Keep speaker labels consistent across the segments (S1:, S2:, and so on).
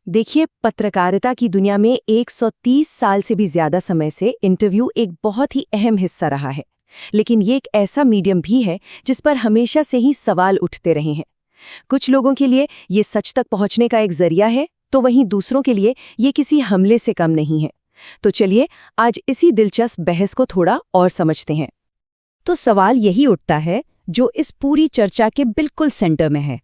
S1: देखिए, पत्रकारिता की दुनिया में 130 साल से भी ज्यादा समय से इंटरव्यू एक बहुत ही अहम हिस्सा रहा है। लेकिन ये एक ऐसा मीडियम भी है जिस पर हमेशा से ही सवाल उठते रहे हैं। कुछ लोगों के लिए ये सच तक पहुंचने का एक जरिया है, तो वहीं दूसरों के लिए ये किसी हमले से कम नहीं है। तो चलिए आज इसी दिलचस्प बहस को थोड़ा और समझते हैं।
S2: तो सवाल यही उठता है जो इस पूरी चर्चा के बिल्कुल सेंटर में है।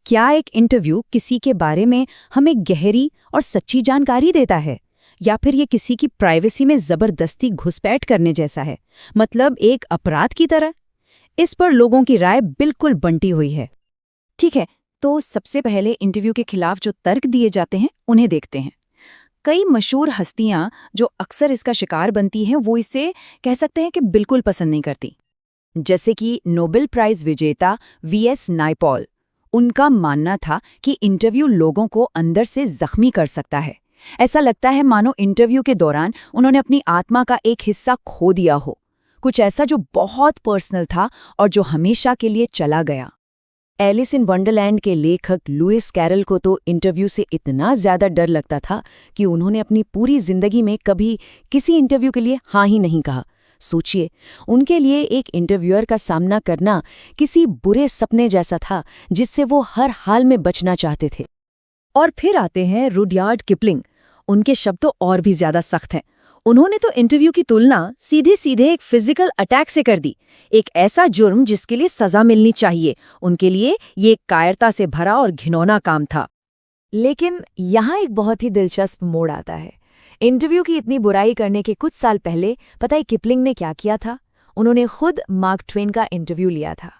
S2: क्या एक इंटरव्यू किसी के बारे में हमें गहरी और सच्ची जानकारी देता है, या फिर ये किसी की प्राइवेसी में जबरदस्ती घुसपैठ करने जैसा है, मतलब एक अपराध की तरह? इस पर लोगों की राय बिल्कुल बंटी हुई है। ठीक है, तो सबसे पहले इंटरव्यू के खिलाफ जो तर्क दिए जाते हैं उन्हें देखते हैं। कई मशहूर हस्तियां जो अक्सर इसका शिकार बनती हैं वो इसे कह सकते हैं कि बिल्कुल पसंद नहीं करती। जैसे कि नोबेल प्राइज विजेता वीएस नायपॉल। उनका मानना था कि इंटरव्यू लोगों को अंदर से जख्मी कर सकता है। ऐसा लगता है मानो इंटरव्यू के दौरान उन्होंने अपनी आत्मा का एक हिस्सा खो दिया हो, कुछ ऐसा जो बहुत पर्सनल था और जो हमेशा के लिए चला गया। एलिस इन वंडरलैंड के लेखक लुइस कैरल को तो इंटरव्यू से इतना ज्यादा डर लगता था कि उन्होंने अपनी पूरी जिंदगी में कभी किसी इंटरव्यू के लिए हाँ ही नहीं कहा। सोचिए, उनके लिए एक इंटरव्यूअर का सामना करना किसी बुरे सपने जैसा था जिससे वो हर हाल में बचना चाहते थे।
S1: और फिर आते हैं रुडयार्ड किपलिंग। उनके शब्द तो और भी ज्यादा सख्त हैं। उन्होंने तो इंटरव्यू की तुलना सीधे सीधे एक फिजिकल अटैक से कर दी, एक ऐसा जुर्म जिसके लिए सजा मिलनी चाहिए। उनके लिए ये एक कायरता से भरा और घिनौना काम था। लेकिन यहाँ एक बहुत ही दिलचस्प मोड़ आता है। इंटरव्यू की इतनी बुराई करने के कुछ साल पहले पता है किपलिंग ने क्या किया था? उन्होंने खुद मार्क ट्वेन का इंटरव्यू लिया था।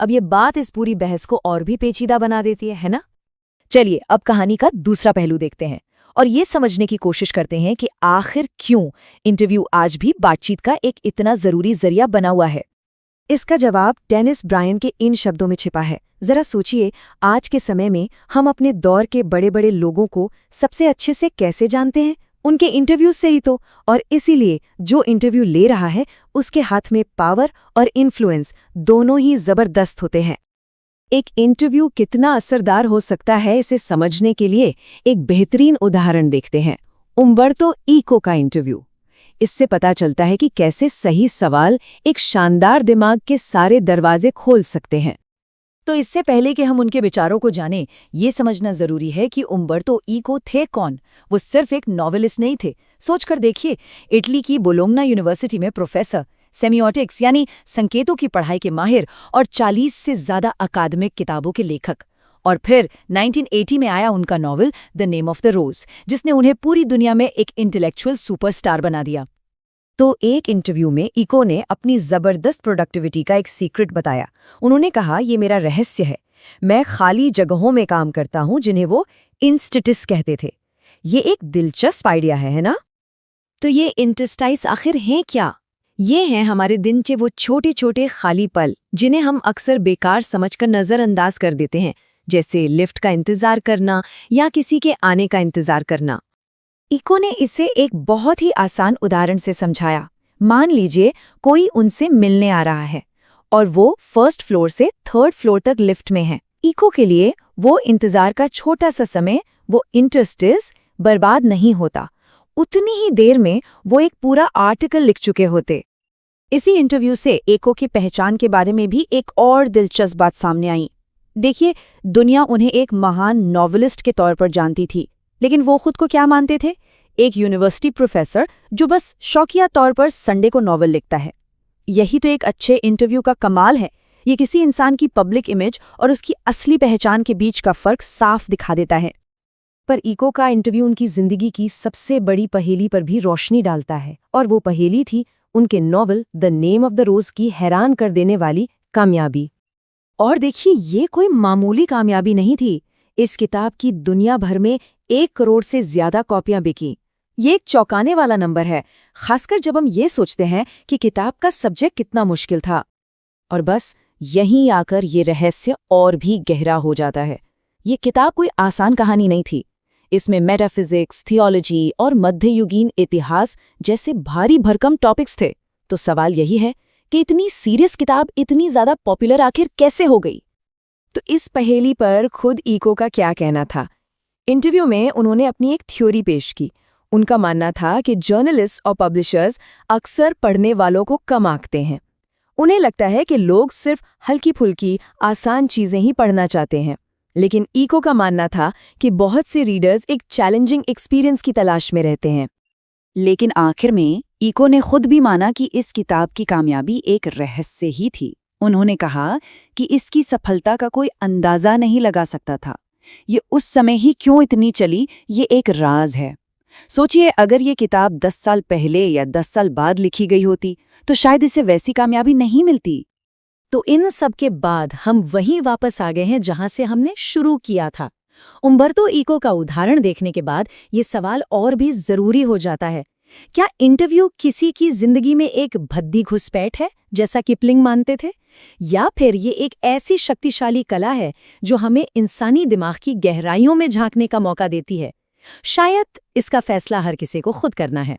S1: अब ये बात इस पूरी बहस को और भी पेचीदा बना देती है ना? चलिए अब कहानी का दूसरा पहलू देखते हैं और ये समझने की कोशिश करते हैं कि आखिर क्यों इंटरव्यू आज भी बातचीत का एक इतना जरूरी जरिया बना हुआ है। इसका जवाब डेनिस ब्रायन के इन शब्दों में छिपा है। जरा सोचिए, आज के समय में हम अपने दौर के बड़े बड़े लोगों को सबसे अच्छे से कैसे जानते हैं? उनके इंटरव्यू से ही तो। और इसीलिए जो इंटरव्यू ले रहा है उसके हाथ में पावर और इन्फ्लुएंस दोनों ही जबरदस्त होते हैं। एक इंटरव्यू कितना असरदार हो सकता है, इसे समझने के लिए एक बेहतरीन उदाहरण देखते हैं, उम्बर्तो ईको का इंटरव्यू। इससे पता चलता है कि कैसे सही सवाल एक शानदार दिमाग के सारे दरवाजे खोल सकते हैं। तो इससे पहले कि हम उनके विचारों को जानें, ये समझना जरूरी है कि उम्बर्तो ईको थे कौन। वो सिर्फ एक नॉवेलिस्ट नहीं थे। सोचकर देखिए, इटली की बोलोग्ना यूनिवर्सिटी में प्रोफेसर, सेमियोटिक्स यानी संकेतों की पढ़ाई के माहिर और 40 से ज्यादा अकादमिक किताबों के लेखक। और फिर 1980 में आया उनका novel The Name of the Rose, जिसने उन्हें पूरी दुनिया में एक इंटेलेक्चुअल सुपरस्टार बना दिया। तो एक इंटरव्यू में इको ने अपनी जबरदस्त प्रोडक्टिविटी का एक सीक्रेट बताया। उन्होंने कहा, ये मेरा रहस्य है, मैं खाली जगहों में काम करता हूं जिन्हें वो इंस्टिटिस कहते थे। ये एक दिलचस्प आइडिया है ना? तो ये इंटरस्टाइस आखिर हैं क्या? ये हैं हमारे दिन के वो छोटे छोटे खाली पल जिन्हें हम अक्सर बेकार समझकर नजरअंदाज कर देते हैं, जैसे लिफ्ट का इंतजार करना या किसी के आने का इंतजार करना। इको ने इसे एक बहुत ही आसान उदाहरण से समझाया। मान लीजिए कोई उनसे मिलने आ रहा है और वो फर्स्ट फ्लोर से थर्ड फ्लोर तक लिफ्ट में है। इको के लिए वो इंतजार का छोटा सा समय, वो इंटरस्टिस, बर्बाद नहीं होता। उतनी ही देर में वो एक पूरा आर्टिकल लिख चुके होते। इसी इंटरव्यू से इको की पहचान के बारे में भी एक और दिलचस्प बात सामने आई। देखिए, दुनिया उन्हें एक महान नॉवेलिस्ट के तौर पर जानती थी, लेकिन वो खुद को क्या मानते थे? एक यूनिवर्सिटी प्रोफेसर जो बस शौकिया तौर पर संडे को नॉवल लिखता है। यही तो एक अच्छे इंटरव्यू का कमाल है। ये किसी इंसान की पब्लिक इमेज और उसकी असली पहचान के बीच का फर्क साफ दिखा देता है। पर इको का इंटरव्यू उनकी जिंदगी की सबसे बड़ी पहेली पर भी रोशनी डालता है, और वो पहेली थी उनके novel The Name of the Rose की हैरान कर देने वाली कामयाबी। और देखिए, ये कोई मामूली कामयाबी नहीं थी। इस किताब की दुनिया भर में 1 करोड़ से ज्यादा कॉपियां बिकी। ये एक चौंकाने वाला नंबर है, खासकर जब हम ये सोचते हैं कि किताब का सब्जेक्ट कितना मुश्किल था। और बस यहीं आकर ये रहस्य और भी गहरा हो जाता है। ये किताब कोई आसान कहानी नहीं थी। इसमें मेटाफिजिक्स, थियोलॉजी और मध्ययुगीन इतिहास जैसे भारी भरकम टॉपिक्स थे। तो सवाल यही है कि इतनी सीरियस किताब इतनी ज्यादा पॉपुलर आखिर कैसे हो गई? तो इस पहेली पर खुद इको का क्या कहना था? इंटरव्यू में उन्होंने अपनी एक थ्योरी पेश की। उनका मानना था कि जर्नलिस्ट और पब्लिशर्स अक्सर पढ़ने वालों को कम आंकते हैं। उन्हें लगता है कि लोग सिर्फ हल्की-फुल्की, आसान चीजें ही पढ़ना चाहते हैं। लेकिन इको का मानना था कि बहुत से रीडर्स एक चैलेंजिंग एक्सपीरियंस की तलाश में रहते हैं।
S2: लेकिन आखिर में इको ने खुद भी माना कि इस किताब की कामयाबी एक रहस्य ही थी। उन्होंने कहा कि इसकी सफलता का कोई अंदाजा नहीं लगा सकता था। ये उस समय ही क्यों इतनी चली, ये एक राज है। सोचिए, अगर ये किताब 10 साल पहले या 10 साल बाद लिखी गई होती तो शायद इसे वैसी कामयाबी नहीं मिलती।
S1: तो इन सब के बाद हम वहीं वापस आ गए हैं जहां से हमने शुरू किया था। उम्बर्तो इको का उदाहरण देखने के बाद ये सवाल और भी जरूरी हो जाता है, क्या इंटरव्यू किसी की जिंदगी में एक भद्दी घुसपैठ है जैसा किपलिंग मानते थे, या फिर ये एक ऐसी शक्तिशाली कला है जो हमें इंसानी दिमाग की गहराइयों में झांकने का मौका देती है? शायद इसका फैसला हर किसी को खुद करना है।